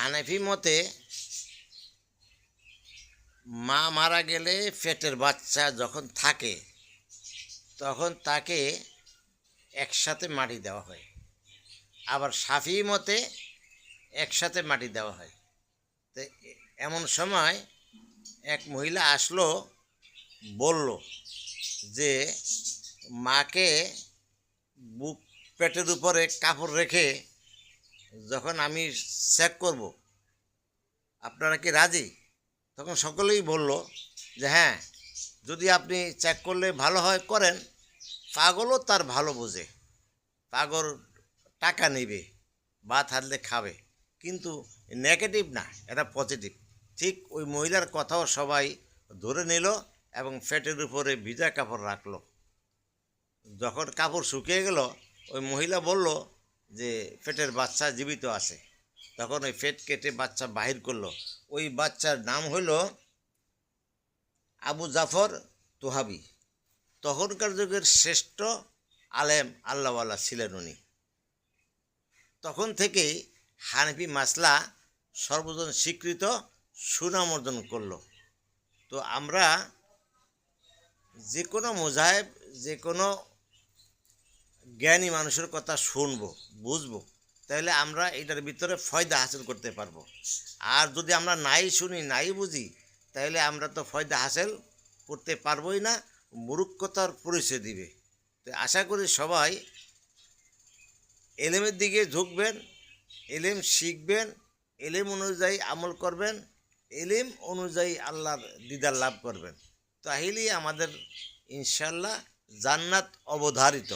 হানাফি মতে মা মারা গেলে পেটের বাচ্চা যখন থাকে তখন তাকে একসাথে মাটি দেওয়া হয়। আবার শাফি মতে একসাথে মাটি দেওয়া হয়। তো এমন সময় এক মহিলা আসলো, বলল যে মাকে বুক পেটের উপরে কাপড় রেখে যখন আমি চেক করব, আপনারা কি রাজি? তখন সকলেই বলল যে হ্যাঁ, যদি আপনি চেক করলে ভালো হয় করেন। পাগলও তার ভালো বোঝে, পাগল টাকা নেবে, ভাত হাতলে খাবে, কিন্তু নেগেটিভ না, এটা পজিটিভ। ঠিক ওই মহিলার কথাও সবাই ধরে নিল এবং পেটের উপরে ভিজা কাপড় রাখলো। যখন কাপড় শুকিয়ে গেল, ওই মহিলা বলল যে পেটের বাচ্চা জীবিত আছে। তখন ওই পেট কেটে বাচ্চা বাহির করলো। ওই বাচ্চার নাম হইল আবু জাফর তোহাবি। তখনকার যুগের শ্রেষ্ঠ আলেম আল্লাহওয়ালা ছিলেন উনি। তখন থেকেই হানাফি মাসলা সর্বজন স্বীকৃত, সুনাম অর্জন করলো। তো আমরা যে কোনো মুজাহিব, যে কোনো জ্ঞানী মানুষের কথা শুনবো, বুঝবো, তাহলে আমরা এটার ভিতরে ফয়দা হাসিল করতে পারবো। আর যদি আমরা নাই শুনি, নাই বুঝি, তাহলে আমরা তো ফয়দা হাসিল করতে পারবোই না, মূর্খতার পরিচয় দিবে। তো আশা করি সবাই এলেমের দিকে ঝুঁকবেন, এলেম শিখবেন, এলেম অনুযায়ী আমল করবেন, এলেম অনুযায়ী আল্লাহর দিদার লাভ করবেন। তাহলেই আমাদের ইনশাল্লাহ জান্নাত অবধারিত।